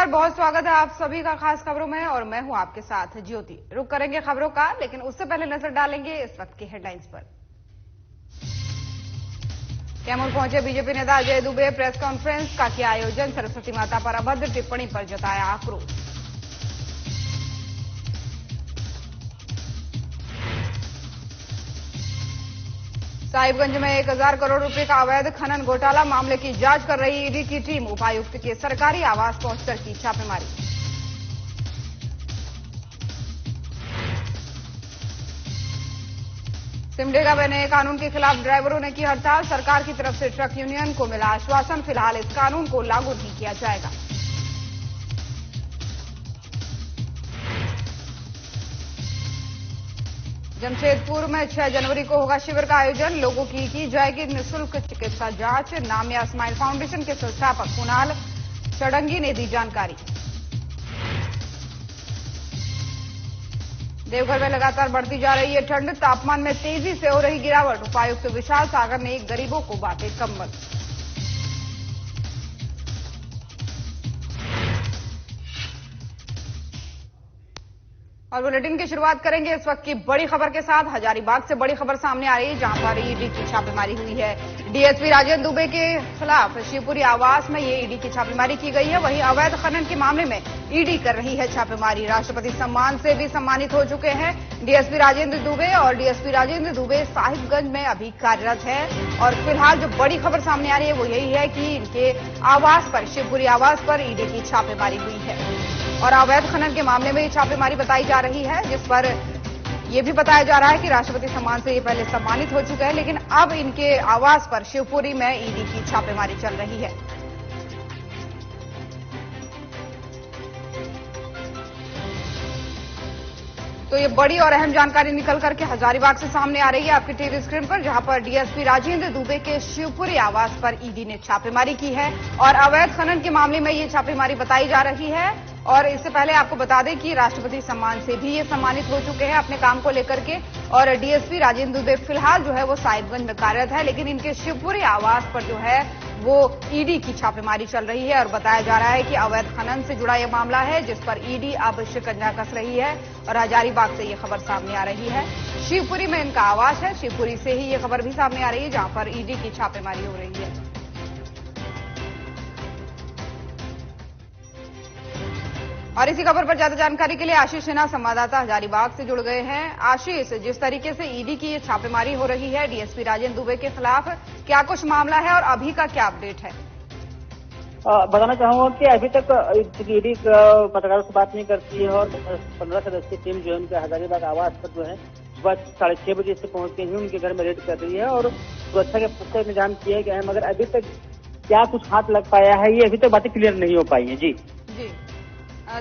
नमस्कार, बहुत स्वागत है आप सभी का खास खबरों में और मैं हूं आपके साथ ज्योति। रुक करेंगे खबरों का, लेकिन उससे पहले नजर डालेंगे इस वक्त की हेडलाइंस पर। कैमूर पहुंचे बीजेपी नेता अजय दुबे, प्रेस कॉन्फ्रेंस का किया आयोजन, सरस्वती माता पर अभद्र टिप्पणी पर जताया आक्रोश। साहिबगंज में 1000 करोड़ रुपए का अवैध खनन घोटाला मामले की जांच कर रही ईडी की टीम उपायुक्त के सरकारी आवास पहुंचकर की छापेमारी। सिमडेगा में नए कानून के खिलाफ ड्राइवरों ने की हड़ताल, सरकार की तरफ से ट्रक यूनियन को मिला आश्वासन, फिलहाल इस कानून को लागू नहीं किया जाएगा। जमशेदपुर में 6 जनवरी को होगा शिविर का आयोजन, लोगों की जाएगी निःशुल्क चिकित्सा जांच। नामिया स्माइल फाउंडेशन के संस्थापक कुणाल चड़ंगी ने दी जानकारी। देवघर में लगातार बढ़ती जा रही है ठंड, तापमान में तेजी से हो रही गिरावट, उपायुक्त विशाल सागर ने गरीबों को बांटे कंबल। और बुलेटिन की शुरुआत करेंगे इस वक्त की बड़ी खबर के साथ। हजारीबाग से बड़ी खबर सामने आ रही है, जहां पर ईडी की छापेमारी हुई है। डीएसपी राजेंद्र दुबे के खिलाफ शिवपुरी आवास में ये ईडी की छापेमारी की गई है। वहीं अवैध खनन के मामले में ईडी कर रही है छापेमारी। राष्ट्रपति सम्मान से भी सम्मानित हो चुके हैं डीएसपी राजेंद्र दुबे, और डीएसपी राजेंद्र दुबे साहिबगंज में अभी कार्यरत है। और फिलहाल जो बड़ी खबर सामने आ रही है वो यही है कि इनके आवास पर, शिवपुरी आवास पर ईडी की छापेमारी हुई है और अवैध खनन के मामले में ये छापेमारी बताई जा रही है, जिस पर यह भी बताया जा रहा है कि राष्ट्रपति सम्मान से ये पहले सम्मानित हो चुके हैं, लेकिन अब इनके आवास पर शिवपुरी में ईडी की छापेमारी चल रही है। तो ये बड़ी और अहम जानकारी निकल करके हजारीबाग से सामने आ रही है आपकी टीवी स्क्रीन पर, जहां पर डीएसपी राजेंद्र दुबे के शिवपुरी आवास पर ईडी ने छापेमारी की है और अवैध खनन के मामले में ये छापेमारी बताई जा रही है। और इससे पहले आपको बता दें कि राष्ट्रपति सम्मान से भी ये सम्मानित हो चुके हैं अपने काम को लेकर के। और डीएसपी राजेंद्र दुबे फिलहाल जो है वो साहिबगंज में कार्यरत है, लेकिन इनके शिवपुरी आवास पर जो है वो ईडी की छापेमारी चल रही है और बताया जा रहा है कि अवैध खनन से जुड़ा यह मामला है, जिस पर ईडी अब शिकंजा कस रही है। और हजारीबाग से ये खबर सामने आ रही है। शिवपुरी में इनका आवास है, शिवपुरी से ही ये खबर भी सामने आ रही है, जहां पर ईडी की छापेमारी हो रही है। और इसी खबर पर ज्यादा जानकारी के लिए आशीष सिन्हा संवाददाता हजारीबाग से जुड़ गए हैं। आशीष, जिस तरीके से ईडी की ये छापेमारी हो रही है डीएसपी राजेंद्र दुबे के खिलाफ, क्या कुछ मामला है और अभी का क्या अपडेट है? बताना चाहूंगा कि अभी तक ईडी पत्रकारों से बात नहीं करती है और 15 सदस्यीय टीम जो है उनके हजारीबाग आवास पर जो है सुबह 6:30 बजे से पहुंचते ही उनके घर में रेड कर रही है और सुरक्षा के पुख्ता इंतजाम किए गए हैं, मगर अभी तक क्या कुछ हाथ लग पाया है ये अभी तक बातें क्लियर नहीं हो पाई है। जी,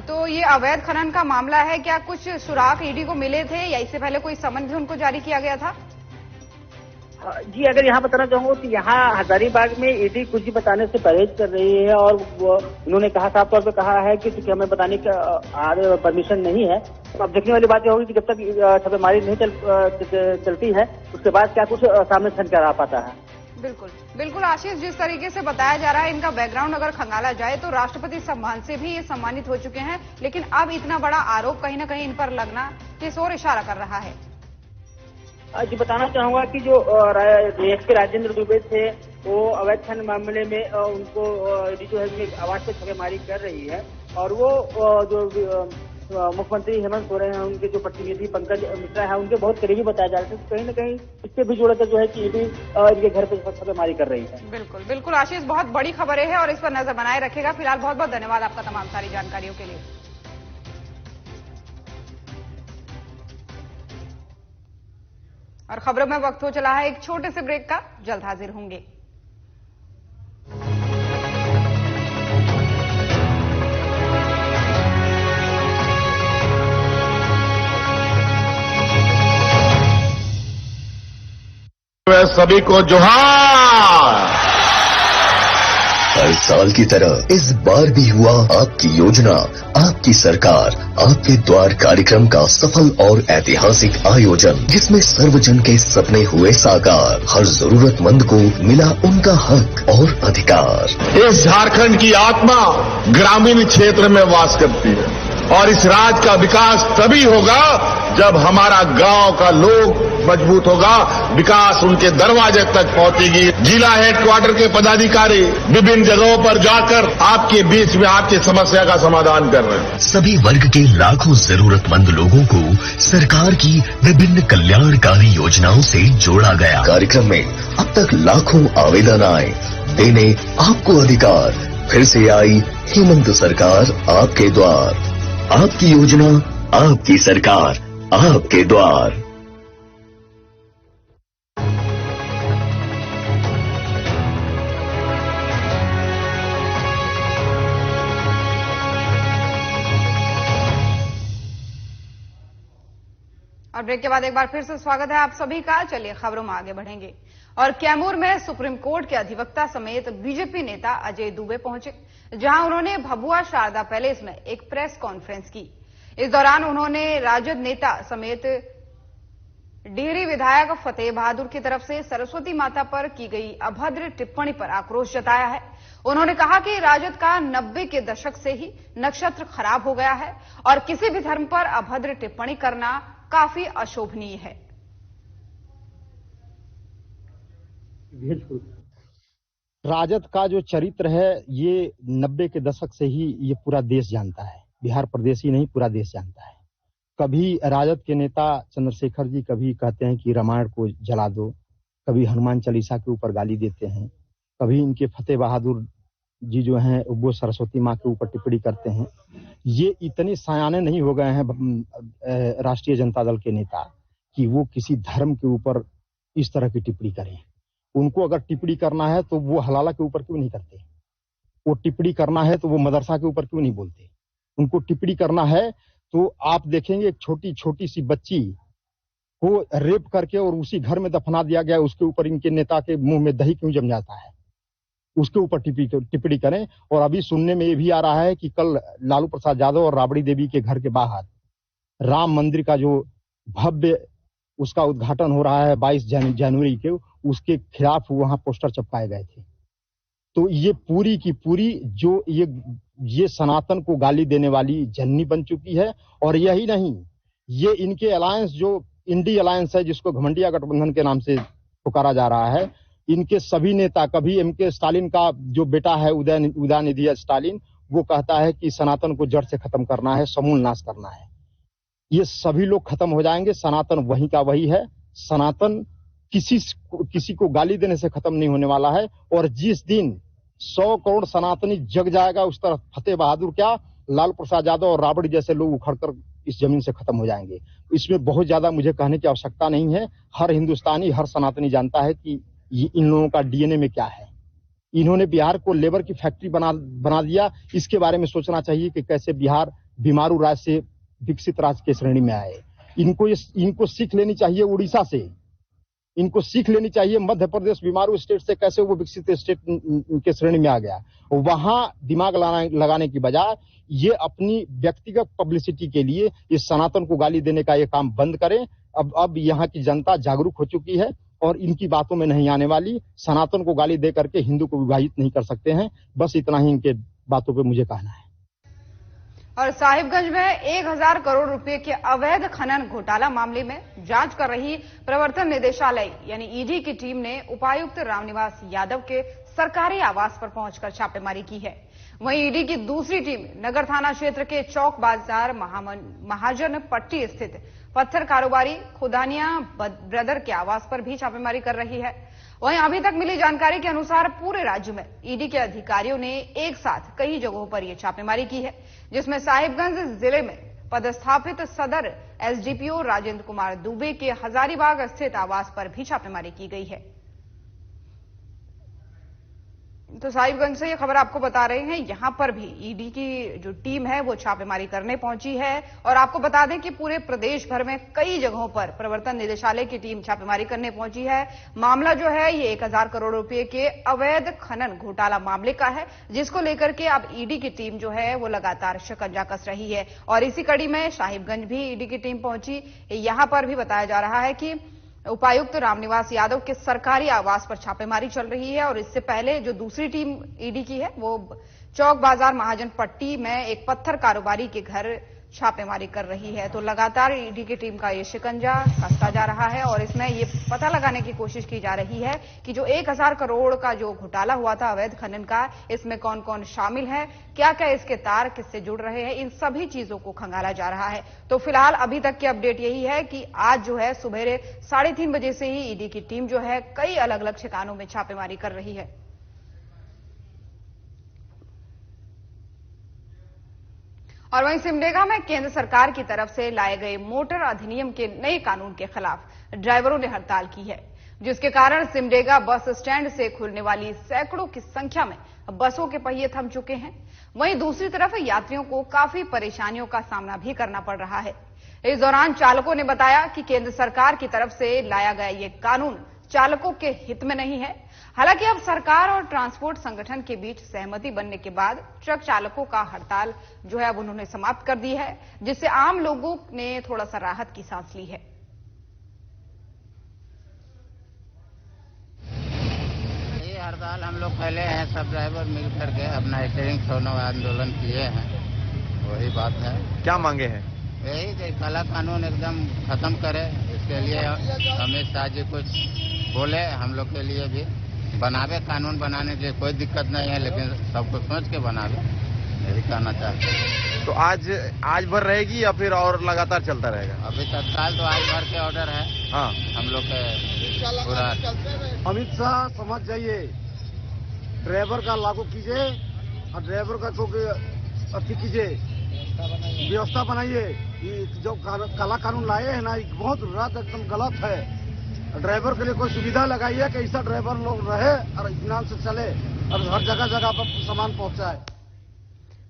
तो ये अवैध खनन का मामला है, क्या कुछ सुराग ईडी को मिले थे या इससे पहले कोई समन भी उनको जारी किया गया था? जी, अगर यहाँ बताना चाहूंगा कि यहाँ हजारीबाग में ईडी कुछ भी बताने से परहेज कर रही है और उन्होंने कहा, साफ तौर पे कहा है कि हमें बताने का परमिशन नहीं है। तो अब देखने वाली बात यह होगी कि जब तक छापेमारी नहीं चलती है उसके बाद क्या कुछ सामने छन कर आ पाता है। बिल्कुल बिल्कुल आशीष, जिस तरीके से बताया जा रहा है इनका बैकग्राउंड अगर खंगाला जाए तो राष्ट्रपति सम्मान से भी ये सम्मानित हो चुके हैं, लेकिन अब इतना बड़ा आरोप कहीं ना कहीं इन पर लगना किस ओर इशारा कर रहा है? जी, बताना चाहूंगा कि जो डीएसपी राजेंद्र दुबे थे वो अवैध खनन मामले में उनको जो है आवास पर छापेमारी कर रही है और वो जो मुख्यमंत्री हेमंत सोरेन है उनके जो प्रतिनिधि पंकज मिश्रा है उनके बहुत करीबी बताया जा रहा है। कहीं न कहीं इससे भी जुड़ा जो है कि ईडी इनके घर पे छापेमारी कर रही है। बिल्कुल बिल्कुल आशीष, बहुत बड़ी खबरें हैं और इस पर नजर बनाए रखेगा। फिलहाल बहुत बहुत धन्यवाद आपका तमाम सारी जानकारियों के लिए। और खबरों में वक्त हो चला है एक छोटे से ब्रेक का, जल्द हाजिर होंगे। सभी को जोहार। हर साल की तरह इस बार भी हुआ आपकी योजना, आपकी सरकार, आपके द्वार कार्यक्रम का सफल और ऐतिहासिक आयोजन, जिसमें सर्वजन के सपने हुए साकार। हर जरूरतमंद को मिला उनका हक और अधिकार। इस झारखंड की आत्मा ग्रामीण क्षेत्र में वास करती है और इस राज्य का विकास तभी होगा जब हमारा गांव का लोग मजबूत होगा, विकास उनके दरवाजे तक पहुंचेगी। जिला हेडक्वार्टर के पदाधिकारी विभिन्न जगहों पर जाकर आपके बीच में आपकी समस्या का समाधान कर रहे हैं। सभी वर्ग के लाखों जरूरतमंद लोगों को सरकार की विभिन्न कल्याणकारी योजनाओं से जोड़ा गया। कार्यक्रम में अब तक लाखों आवेदन आए, देने आपको अधिकार। फिर से आई हेमंत सरकार आपके द्वार, आपकी योजना, आपकी सरकार, आपके द्वार। और ब्रेक के बाद एक बार फिर से स्वागत है आप सभी का। चलिए खबरों में आगे बढ़ेंगे और कैमूर में सुप्रीम कोर्ट के अधिवक्ता समेत बीजेपी नेता अजय दुबे पहुंचे, जहां उन्होंने भभुआ शारदा पैलेस में एक प्रेस कॉन्फ्रेंस की। इस दौरान उन्होंने राजद नेता समेत डिहरी विधायक फतेह बहादुर की तरफ से सरस्वती माता पर की गई अभद्र टिप्पणी पर आक्रोश जताया है। उन्होंने कहा कि राजद का 90 के दशक से ही नक्षत्र खराब हो गया है और किसी भी धर्म पर अभद्र टिप्पणी करना काफी अशोभनीय है। राजद का जो चरित्र है ये 90 के दशक से ही ये पूरा देश जानता है, बिहार प्रदेश ही नहीं पूरा देश जानता है। कभी राजद के नेता चंद्रशेखर जी कभी कहते हैं कि रामायण को जला दो, कभी हनुमान चालीसा के ऊपर गाली देते हैं, कभी इनके फतेह बहादुर जी जो हैं वो सरस्वती माँ के ऊपर टिप्पणी करते हैं। ये इतने सयाने नहीं हो गए हैं राष्ट्रीय जनता दल के नेता कि वो किसी धर्म के ऊपर इस तरह की टिप्पणी करें। उनको अगर टिप्पणी करना है तो वो हलाला के ऊपर क्यों नहीं करते? वो टिप्पणी करना है तो वो मदरसा के ऊपर क्यों नहीं बोलते? उनको टिप्पणी करना है तो आप देखेंगे एक छोटी छोटी सी बच्ची को रेप करके और उसी घर में दफना दिया गया, उसके ऊपर इनके नेता के मुंह में दही क्यों जम जाता है? उसके ऊपर टिप्पणी करें। और अभी सुनने में ये भी आ रहा है कि कल लालू प्रसाद यादव और राबड़ी देवी के घर के बाहर राम मंदिर का जो भव्य उसका उद्घाटन हो रहा है 22 जनवरी के, उसके खिलाफ वहां पोस्टर चिपकाए गए थे। तो ये पूरी की पूरी जो ये सनातन को गाली देने वाली जननी बन चुकी है। और यही नहीं, ये इनके अलायंस जो इंडी अलायंस है जिसको घमंडिया गठबंधन के नाम से पुकारा जा रहा है, इनके सभी नेता, कभी एमके स्टालिन का जो बेटा है उदयनिधि स्टालिन, वो कहता है कि सनातन को जड़ से खत्म करना है, समूल नाश करना है। ये सभी लोग खत्म हो जाएंगे, सनातन वही का वही है। सनातन किसी को गाली देने से खत्म नहीं होने वाला है। और जिस दिन 100 करोड़ सनातनी जग जाएगा उस तरह फतेह बहादुर क्या, लालू प्रसाद यादव और राबड़ी जैसे लोग उखड़कर इस जमीन से खत्म हो जाएंगे। इसमें बहुत ज्यादा मुझे कहने की आवश्यकता नहीं है। हर हिंदुस्तानी, हर सनातनी जानता है कि इन लोगों का डीएनए में क्या है। इन्होंने बिहार को लेबर की फैक्ट्री बना दिया। इसके बारे में सोचना चाहिए कि कैसे बिहार बीमारू राज्य से विकसित राज्य के श्रेणी में आए। इनको सीख लेनी चाहिए उड़ीसा से, इनको सीख लेनी चाहिए मध्य प्रदेश बीमारू स्टेट से, कैसे वो विकसित स्टेट के श्रेणी में आ गया। वहां दिमाग लगाने की बजाय ये अपनी व्यक्तिगत पब्लिसिटी के लिए इस सनातन को गाली देने का ये काम बंद करें। अब यहाँ की जनता जागरूक हो चुकी है और इनकी बातों में नहीं आने वाली। सनातन को गाली दे करके हिंदू को विभाजित नहीं कर सकते हैं। बस इतना ही इनके बातों पे मुझे कहना है। और साहिबगंज में 1000 करोड़ रुपए के अवैध खनन घोटाला मामले में जांच कर रही प्रवर्तन निदेशालय यानी ईडी की टीम ने उपायुक्त रामनिवास यादव के सरकारी आवास पर पहुंचकर छापेमारी की है। वहीं ईडी की दूसरी टीम नगर थाना क्षेत्र के चौक बाजार महाजन पट्टी स्थित पत्थर कारोबारी खुदानिया ब्रदर के आवास पर भी छापेमारी कर रही है। वहीं अभी तक मिली जानकारी के अनुसार पूरे राज्य में ईडी के अधिकारियों ने एक साथ कई जगहों पर यह छापेमारी की है, जिसमें साहिबगंज जिले में पदस्थापित सदर एसडीपीओ राजेंद्र कुमार दुबे के हजारीबाग स्थित आवास पर भी छापेमारी की गई है। तो साहिबगंज से ये खबर आपको बता रहे हैं, यहां पर भी ईडी की जो टीम है वो छापेमारी करने पहुंची है। और आपको बता दें कि पूरे प्रदेश भर में कई जगहों पर प्रवर्तन निदेशालय की टीम छापेमारी करने पहुंची है। मामला जो है ये 1000 करोड़ रुपए के अवैध खनन घोटाला मामले का है, जिसको लेकर के अब ईडी की टीम जो है वो लगातार शिकंजा कस रही है। और इसी कड़ी में साहिबगंज भी ईडी की टीम पहुंची। यहां पर भी बताया जा रहा है कि उपायुक्त रामनिवास यादव के सरकारी आवास पर छापेमारी चल रही है। और इससे पहले जो दूसरी टीम ईडी की है वो चौक बाजार महाजन पट्टी में एक पत्थर कारोबारी के घर छापेमारी कर रही है। तो लगातार ईडी की टीम का ये शिकंजा कसता जा रहा है और इसमें ये पता लगाने की कोशिश की जा रही है कि जो 1000 करोड़ का जो घोटाला हुआ था अवैध खनन का, इसमें कौन कौन शामिल है, क्या क्या इसके तार किससे जुड़ रहे हैं, इन सभी चीजों को खंगाला जा रहा है। तो फिलहाल अभी तक की अपडेट यही है कि आज जो है सुबह 3:30 बजे से ही ईडी की टीम जो है कई अलग अलग ठिकानों में छापेमारी कर रही है। और वहीं सिमडेगा में केंद्र सरकार की तरफ से लाए गए मोटर अधिनियम के नए कानून के खिलाफ ड्राइवरों ने हड़ताल की है, जिसके कारण सिमडेगा बस स्टैंड से खुलने वाली सैकड़ों की संख्या में बसों के पहिए थम चुके हैं। वहीं दूसरी तरफ यात्रियों को काफी परेशानियों का सामना भी करना पड़ रहा है। इस दौरान चालकों ने बताया कि केंद्र सरकार की तरफ से लाया गया ये कानून चालकों के हित में नहीं है। हालांकि अब सरकार और ट्रांसपोर्ट संगठन के बीच सहमति बनने के बाद ट्रक चालकों का हड़ताल जो है अब उन्होंने समाप्त कर दी है, जिससे आम लोगों ने थोड़ा सा राहत की सांस ली है। ये हड़ताल हम लोग पहले हैं, सब ड्राइवर मिल करके अपना स्टीयरिंग छोड़ने आंदोलन किए हैं, वही बात है। क्या मांगे हैं? यही कि काला कानून एकदम खत्म करे, इसके लिए अमित शाह जी कुछ बोले, हम लोग के लिए भी बनावे। कानून बनाने के लिए कोई दिक्कत नहीं है, लेकिन सबको सोच के बनावे, यही कहना चाहते हैं। तो आज भर रहेगी या फिर और लगातार चलता रहेगा? अभी तत्काल तो आज भर के ऑर्डर है। हाँ, हम लोग के पूरा अमित शाह समझ जाइए, ड्राइवर का लागू कीजिए और ड्राइवर का क्योंकि अति कीजिए, व्यवस्था बनाइए। ये जो काला कानून लाए हैं ना, ये बहुत रात एकदम गलत है। ड्राइवर के लिए कोई सुविधा लगाइए कि ऐसा ड्राइवर लोग रहे और इत्मीनान से चले और हर जगह जगह पर सामान पहुंचाए।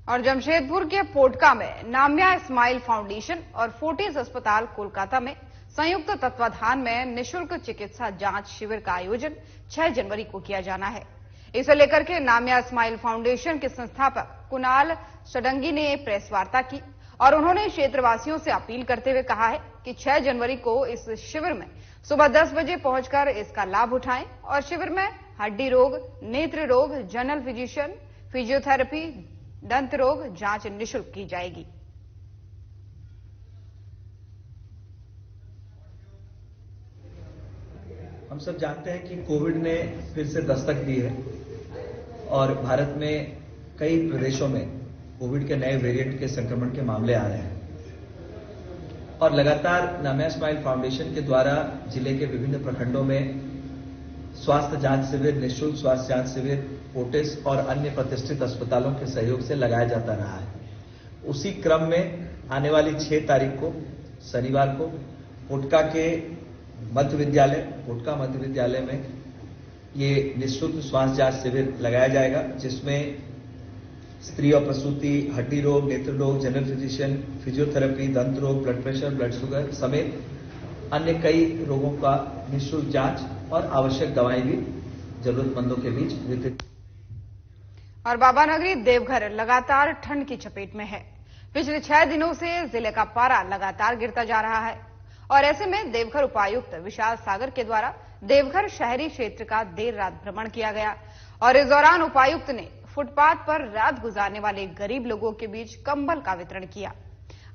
और जमशेदपुर के पोटका में नाम्या स्माइल फाउंडेशन और फोर्टिस अस्पताल कोलकाता में संयुक्त तत्वाधान में निःशुल्क चिकित्सा जांच शिविर का आयोजन 6 जनवरी को किया जाना है। इसे लेकर के नाम्या स्माइल फाउंडेशन के संस्थापक कुणाल षडंगी ने प्रेस वार्ता की और उन्होंने क्षेत्रवासियों से अपील करते हुए कहा है कि 6 जनवरी को इस शिविर में सुबह 10 बजे पहुंचकर इसका लाभ उठाएं और शिविर में हड्डी रोग, नेत्र रोग, जनरल फिजिशियन, फिजियोथेरेपी, दंत रोग जांच निःशुल्क की जाएगी। हम सब जानते हैं कि कोविड ने फिर से दस्तक दी है और भारत में कई प्रदेशों में कोविड के नए वेरिएंट के संक्रमण के मामले आ रहे हैं और लगातार नाम्या स्माइल फाउंडेशन के द्वारा जिले के विभिन्न प्रखंडों में स्वास्थ्य जांच शिविर, निःशुल्क स्वास्थ्य जांच शिविर, फोर्टिस और अन्य प्रतिष्ठित अस्पतालों के सहयोग से लगाया जाता रहा है। उसी क्रम में आने वाली 6 तारीख को शनिवार को पोटका के मध्य विद्यालय में ये निःशुल्क स्वास्थ्य जांच शिविर लगाया जाएगा, जिसमें स्त्री और प्रसूति, हड्डी रोग, नेत्र रोग, जनरल फिजिशियन, फिजियोथेरेपी, दंत रोग, ब्लड प्रेशर, ब्लड शुगर समेत अन्य कई रोगों का निःशुल्क जांच और आवश्यक दवाएं भी जरूरतमंदों के बीच वितरित। और बाबा नगरी देवघर लगातार ठंड की चपेट में है। पिछले 6 दिनों से जिले का पारा लगातार गिरता जा रहा है और ऐसे में देवघर उपायुक्त विशाल सागर के द्वारा देवघर शहरी क्षेत्र का देर रात भ्रमण किया गया और इस दौरान उपायुक्त ने फुटपाथ पर रात गुजारने वाले गरीब लोगों के बीच कंबल का वितरण किया।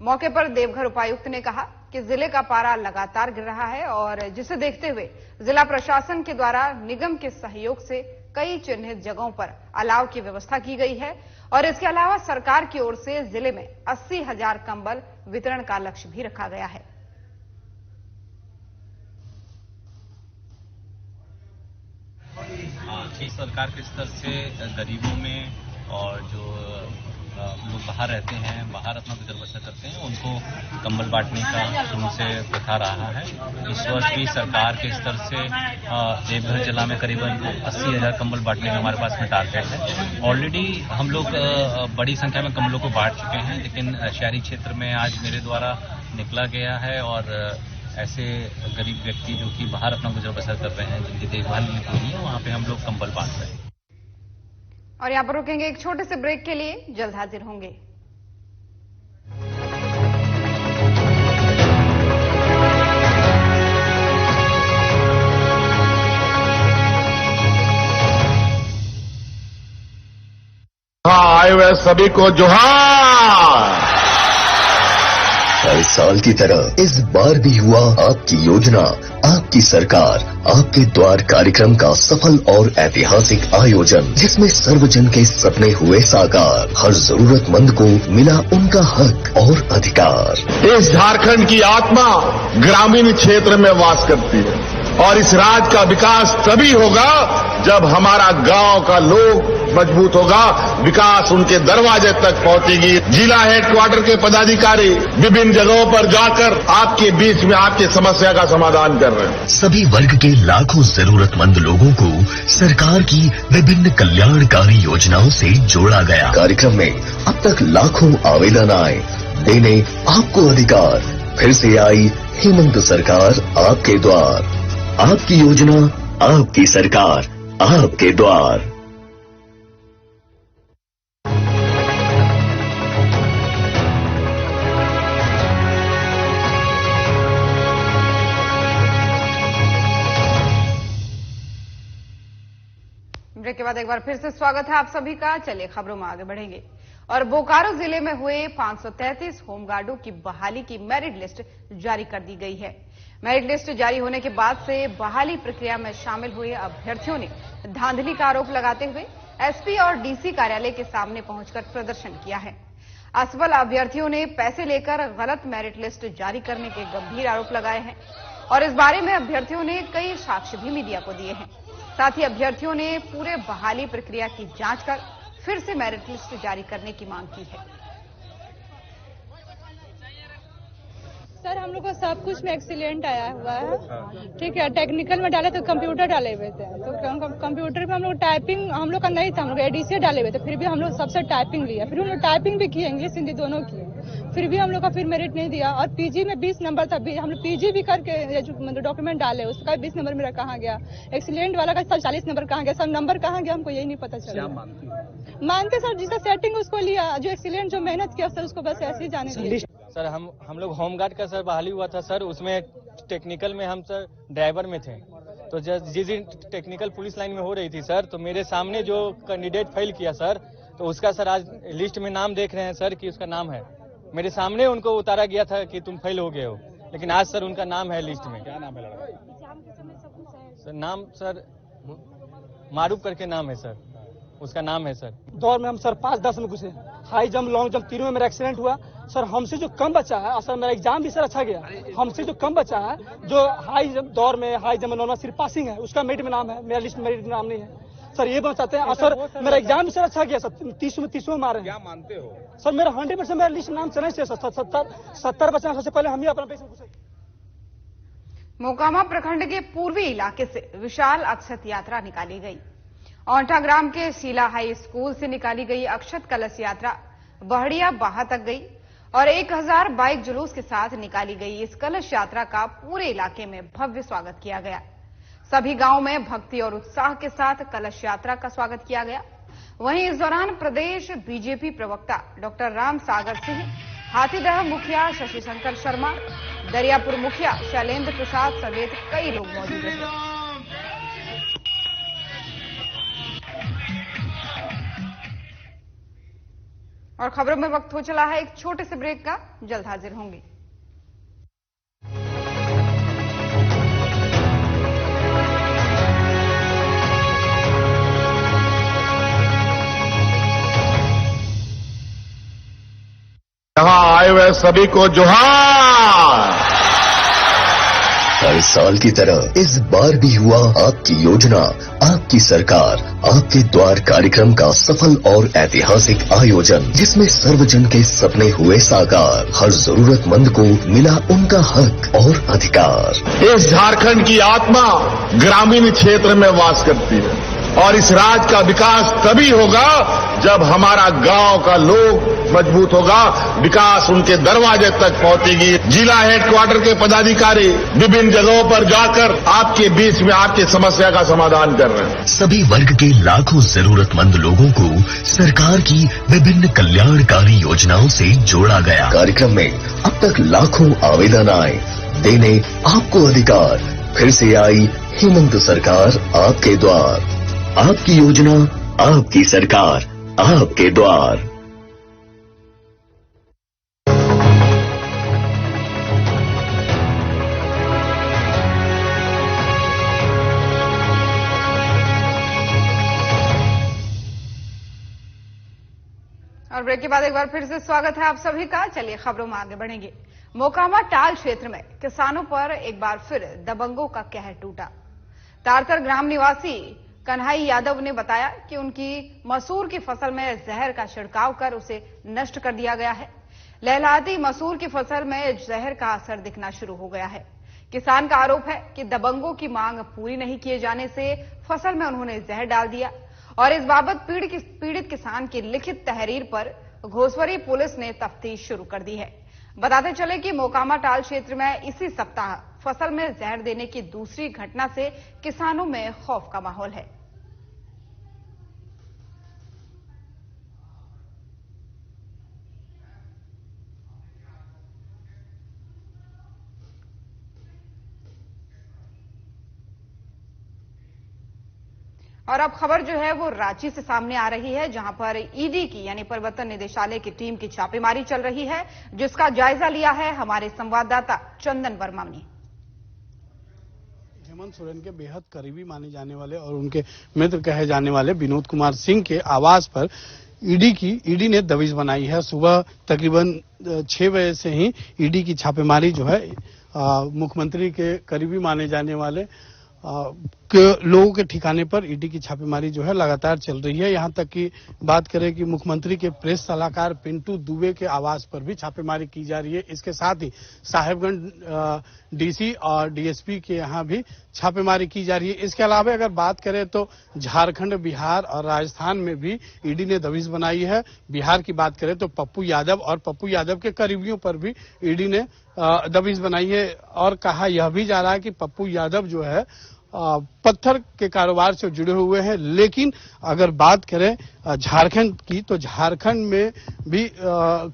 मौके पर देवघर उपायुक्त ने कहा कि जिले का पारा लगातार गिर रहा है और जिसे देखते हुए जिला प्रशासन के द्वारा निगम के सहयोग से कई चिन्हित जगहों पर अलाव की व्यवस्था की गई है और इसके अलावा सरकार की ओर से जिले में 80,000 कंबल वितरण का लक्ष्य भी रखा गया है। सरकार के स्तर से गरीबों में और जो लोग बाहर रहते हैं, बाहर अपना गुजर बसर करते हैं, उनको कंबल बांटने का शुरू से प्रथा रहा है। इस वर्ष भी सरकार के स्तर से देवघर जिला में करीबन 80,000 कंबल बांटने का हमारे पास में टारगेट है। ऑलरेडी हम लोग बड़ी संख्या में कंबलों को बांट चुके हैं, लेकिन शहरी क्षेत्र में आज मेरे द्वारा निकला गया है और ऐसे गरीब व्यक्ति जो कि बाहर अपना गुजर बसर कर रहे हैं, जिनकी देखभाल नहीं है, वहाँ पे हम लोग कंबल बांट रहे हैं। और यहाँ पर रुकेंगे एक छोटे से ब्रेक के लिए, जल्द हाजिर होंगे। हाँ, आए हुए सभी को जोहार। हर साल की तरह इस बार भी हुआ आपकी योजना, आपकी सरकार, आपके द्वार कार्यक्रम का सफल और ऐतिहासिक आयोजन, जिसमें सर्वजन के सपने हुए साकार। हर जरूरतमंद को मिला उनका हक और अधिकार। इस झारखंड की आत्मा ग्रामीण क्षेत्र में वास करती है और इस राज्य का विकास तभी होगा जब हमारा गांव का लोग मजबूत होगा, विकास उनके दरवाजे तक पहुंचेगी। जिला हेडक्वार्टर के पदाधिकारी विभिन्न जगहों पर जाकर आपके बीच में आपकी समस्या का समाधान कर रहे हैं। सभी वर्ग के लाखों जरूरतमंद लोगों को सरकार की विभिन्न कल्याणकारी योजनाओं से जोड़ा गया। कार्यक्रम में अब तक लाखों आवेदन आए, देने आपको अधिकार। फिर से आई हेमंत सरकार आपके द्वार, आपकी योजना, आपकी सरकार, आपके द्वार। ब्रेक के बाद एक बार फिर से स्वागत है आप सभी का। चलिए खबरों में आगे बढ़ेंगे। और बोकारो जिले में हुए 533 होमगार्डों की बहाली की मेरिट लिस्ट जारी कर दी गई है। मेरिट लिस्ट जारी होने के बाद से बहाली प्रक्रिया में शामिल हुए अभ्यर्थियों ने धांधली का आरोप लगाते हुए एसपी और डीसी कार्यालय के सामने पहुंचकर प्रदर्शन किया है। असफल अभ्यर्थियों ने पैसे लेकर गलत मेरिट लिस्ट जारी करने के गंभीर आरोप लगाए हैं और इस बारे में अभ्यर्थियों ने कई साक्ष्य भी मीडिया को दिए हैं। साथ ही अभ्यर्थियों ने पूरे बहाली प्रक्रिया की जांच कर फिर से मेरिट लिस्ट जारी करने की मांग की है। सर हम लोग को सब कुछ में एक्सीलेंट आया हुआ है, ठीक है। टेक्निकल में डाले तो कंप्यूटर डाले हुए थे, तो कंप्यूटर में हम लोग टाइपिंग हम लोग का नहीं था, हम लोग एडीसी डाले हुए थे, फिर भी हम लोग सबसे टाइपिंग लिया, फिर हम लोग टाइपिंग भी किए, इंग्लिश हिंदी दोनों किए, फिर भी हम लोग का फिर मेरिट नहीं दिया। और पीजी में 20 नंबर था, हम लोग पीजी भी करके मतलब डॉक्यूमेंट डाले, उसका 20 नंबर मेरा कहाँ गया, एक्सीलेंट वाला का 40 नंबर कहाँ गया, सब नंबर कहाँ गया हमको यही नहीं पता चला। मानते सर जिसका सेटिंग उसको लिया, जो एक्सीलेंट जो मेहनत किया सर उसको बस ऐसे ही जाने दिया। सर हम लोग होमगार्ड का सर बहाली हुआ था सर, उसमें टेक्निकल में हम सर ड्राइवर में थे, तो जिस दिन टेक्निकल पुलिस लाइन में हो रही थी सर, तो मेरे सामने जो कैंडिडेट फेल किया सर, तो उसका सर आज लिस्ट में नाम देख रहे हैं सर कि उसका नाम है, मेरे सामने उनको उतारा गया था कि तुम फेल हो गए हो, लेकिन आज सर उनका नाम है लिस्ट में। क्या नाम है सर? नाम सर मारूफ करके नाम है सर, उसका नाम है सर। दौर में हम सर 5-10 में घुसे, हाई जंप लॉन्ग जंप तीनों में मेरा एक्सीडेंट हुआ सर। हमसे जो कम बचा है, सर मेरा एग्जाम भी सर अच्छा गया, हमसे जो कम बचा है, जो हाई जंप दौर में हाई जंप नॉर्मल सिर्फ पासिंग है, उसका मेरिट में नाम है, मेरा लिस्ट मेरिट में नाम नहीं है सर। ये बताते हैं सर मेरा एग्जाम भी सर अच्छा गया सर, 30 में मारे। क्या मानते हो सर? मेरा 100% मेरा लिस्ट में नाम चलना चाहिए सर। 70 बचा, सबसे पहले हम ही अपना पैसा घुसे। मोकामा प्रखंड के पूर्वी इलाके से विशाल अक्षत यात्रा निकाली गई। औंठा ग्राम के शीला हाई स्कूल से निकाली गई अक्षत कलश यात्रा बहड़िया बाहा तक गई और 1000 बाइक जुलूस के साथ निकाली गई। इस कलश यात्रा का पूरे इलाके में भव्य स्वागत किया गया। सभी गांवों में भक्ति और उत्साह के साथ कलश यात्रा का स्वागत किया गया। वहीं इस दौरान प्रदेश बीजेपी प्रवक्ता डॉक्टर राम सागर सिंह, हाथीदह मुखिया शशि शंकर शर्मा, दरियापुर मुखिया शैलेंद्र प्रसाद समेत कई लोग मौजूद रहे। और खबरों में वक्त हो चला है एक छोटे से ब्रेक का, जल्द हाजिर होंगे। यहाँ आए हुए सभी को जोहार। हर साल की तरह इस बार भी हुआ आपकी योजना, आपकी सरकार, आपके द्वार कार्यक्रम का सफल और ऐतिहासिक आयोजन, जिसमें सर्वजन के सपने हुए साकार। हर जरूरतमंद को मिला उनका हक और अधिकार। इस झारखंड की आत्मा ग्रामीण क्षेत्र में वास करती है और इस राज्य का विकास तभी होगा जब हमारा गांव का लोग मजबूत होगा, विकास उनके दरवाजे तक पहुंचेगी। जिला हेडक्वार्टर के पदाधिकारी विभिन्न जगहों पर जाकर आपके बीच में आपकी समस्या का समाधान कर रहे हैं। सभी वर्ग के लाखों जरूरतमंद लोगों को सरकार की विभिन्न कल्याणकारी योजनाओं से जोड़ा गया। कार्यक्रम में अब तक लाखों आवेदन आए, देने आपको अधिकार। फिर से आई हेमंत सरकार आपके द्वार। आपकी योजना, आपकी सरकार, आपके द्वार। और ब्रेक के बाद एक बार फिर से स्वागत है आप सभी का। चलिए खबरों में आगे बढ़ेंगे। मोकामा टाल क्षेत्र में किसानों पर एक बार फिर दबंगों का कहर टूटा। तारतर ग्राम निवासी कन्हई यादव ने बताया कि उनकी मसूर की फसल में जहर का छिड़काव कर उसे नष्ट कर दिया गया है। लहलहाती मसूर की फसल में जहर का असर दिखना शुरू हो गया है। किसान का आरोप है कि दबंगों की मांग पूरी नहीं किए जाने से फसल में उन्होंने जहर डाल दिया और इस बाबत पीड़ित किसान की लिखित तहरीर पर घोसवरी पुलिस ने तफ्तीश शुरू कर दी है। बताते चले कि मोकामा टाल क्षेत्र में इसी सप्ताह फसल में जहर देने की दूसरी घटना से किसानों में खौफ का माहौल है। और अब खबर जो है वो रांची से सामने आ रही है, जहां पर ईडी की यानी प्रवर्तन निदेशालय की टीम की छापेमारी चल रही है, जिसका जायजा लिया है हमारे संवाददाता चंदन वर्मा ने। हेमंत सोरेन के बेहद करीबी माने जाने वाले और उनके मित्र कहे जाने वाले विनोद कुमार सिंह के आवास पर ईडी ने दबिश बनाई है। सुबह तकरीबन 6 बजे से ही ईडी की छापेमारी जो है मुख्यमंत्री के करीबी माने जाने वाले लोगों के ठिकाने पर ईडी की छापेमारी जो है लगातार चल रही है। यहां तक कि बात करें कि मुख्यमंत्री के प्रेस सलाहकार पिंटू दुबे के आवास पर भी छापेमारी की जा रही है। इसके साथ ही साहेबगंज डीसी और डीएसपी के यहां भी छापेमारी की जा रही है। इसके अलावा अगर बात करें तो झारखंड, बिहार और राजस्थान में भी ईडी ने दबिश बनाई है। बिहार की बात करें तो पप्पू यादव और पप्पू यादव के करीबियों पर भी ईडी ने दबिश बनाई है और कहा यह भी जा रहा है कि पप्पू यादव जो है पत्थर के कारोबार से जुड़े हुए हैं। लेकिन अगर बात करें झारखंड की तो झारखंड में भी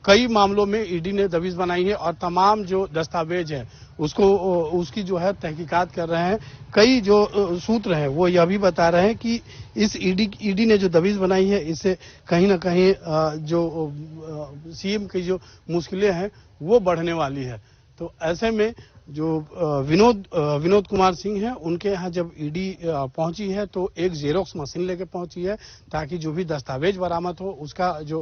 कई मामलों में ईडी ने दबिश बनाई है और तमाम जो दस्तावेज है उसकी जो है तहकीकात कर रहे हैं। कई जो सूत्र हैं वो यह भी बता रहे हैं कि इस ईडी ने जो दबिश बनाई है इससे कहीं ना कहीं जो सीएम की जो मुश्किलें हैं वो बढ़ने वाली है। तो ऐसे में जो विनोद कुमार सिंह हैं उनके यहाँ जब ईडी पहुंची है तो एक जेरोक्स मशीन लेके पहुंची है ताकि जो भी दस्तावेज बरामद हो उसका जो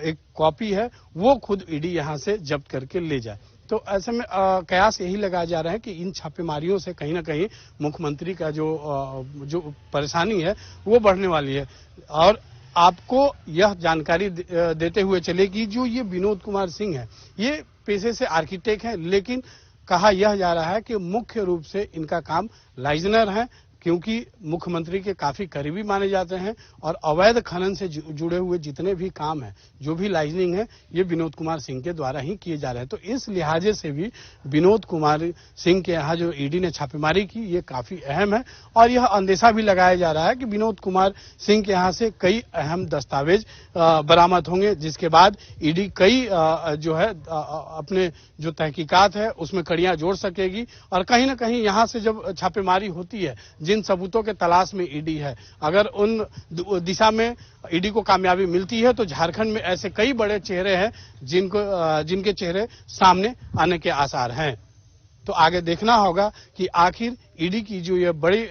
एक कॉपी है वो खुद ईडी यहाँ से जब्त करके ले जाए। तो ऐसे में कयास यही लगाया जा रहा है कि इन छापेमारियों से कहीं ना कहीं मुख्यमंत्री का जो परेशानी है वो बढ़ने वाली है। और आपको यह जानकारी देते हुए चले कि जो ये विनोद कुमार सिंह है ये पेशे से आर्किटेक्ट है, लेकिन कहा यह जा रहा है कि मुख्य रूप से इनका काम लाइजनर है, क्योंकि मुख्यमंत्री के काफी करीबी माने जाते हैं और अवैध खनन से जुड़े हुए जितने भी काम हैं, जो भी लाइजनिंग है, ये विनोद कुमार सिंह के द्वारा ही किए जा रहे हैं। तो इस लिहाजे से भी विनोद कुमार सिंह के यहाँ जो ईडी ने छापेमारी की ये काफी अहम है और यह अंदेशा भी लगाया जा रहा है कि विनोद कुमार सिंह के यहाँ से कई अहम दस्तावेज बरामद होंगे, जिसके बाद ईडी कई जो है अपने जो तहकीकात है उसमें कड़ियां जोड़ सकेगी और कहीं ना कहीं यहाँ से जब छापेमारी होती है जिन सबूतों के तलाश में ईडी है, अगर उन दिशा में ईडी को कामयाबी मिलती है तो झारखंड में ऐसे कई बड़े चेहरे हैं जिनके चेहरे सामने आने के आसार हैं। तो आगे देखना होगा कि आखिर ईडी की जो ये बड़ी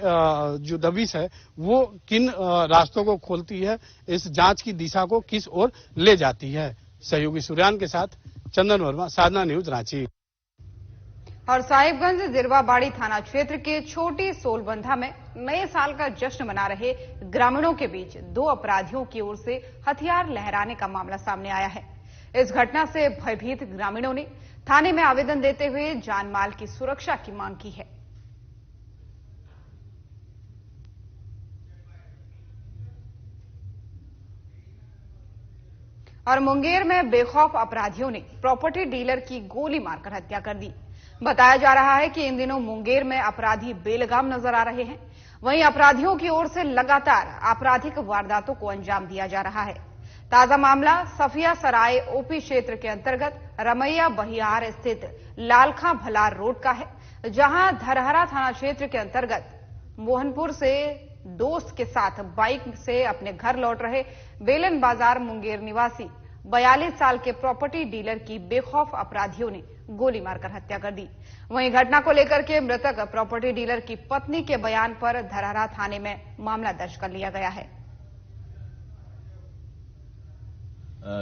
जो दबिश है वो किन रास्तों को खोलती है, इस जांच की दिशा को किस ओर ले जाती है। सहयोगी सूर्यान के साथ चंदन वर्मा, साधना न्यूज, रांची। और साहिबगंज जिरवाबाड़ी थाना क्षेत्र के छोटी सोलबंधा में नए साल का जश्न मना रहे ग्रामीणों के बीच 2 अपराधियों की ओर से हथियार लहराने का मामला सामने आया है। इस घटना से भयभीत ग्रामीणों ने थाने में आवेदन देते हुए जान माल की सुरक्षा की मांग की है। और मुंगेर में बेखौफ अपराधियों ने प्रॉपर्टी डीलर की गोली मारकर हत्या कर दी। बताया जा रहा है कि इन दिनों मुंगेर में अपराधी बेलगाम नजर आ रहे हैं। वहीं अपराधियों की ओर से लगातार आपराधिक वारदातों को अंजाम दिया जा रहा है। ताजा मामला सफिया सराय ओपी क्षेत्र के अंतर्गत रमैया बहियार स्थित लालखा भलार रोड का है, जहां धरहरा थाना क्षेत्र के अंतर्गत मोहनपुर से दोस्त के साथ बाइक से अपने घर लौट रहे बेलन बाजार मुंगेर निवासी 42 साल के प्रॉपर्टी डीलर की बेखौफ अपराधियों ने गोली मारकर हत्या कर दी। वहीं घटना को लेकर के मृतक प्रॉपर्टी डीलर की पत्नी के बयान पर धरहरा थाने में मामला दर्ज कर लिया गया है।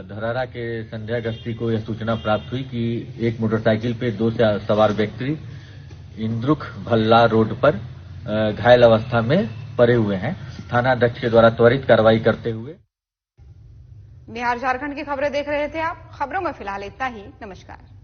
धरहरा के संध्या गश्ती को यह सूचना प्राप्त हुई कि एक मोटरसाइकिल पे 2 सवार व्यक्ति इंद्रुख भल्ला रोड पर घायल अवस्था में पड़े हुए हैं। थानाध्यक्ष के द्वारा त्वरित कार्रवाई करते हुए। बिहार झारखंड की खबरें देख रहे थे आप। खबरों में फिलहाल इतना ही। नमस्कार।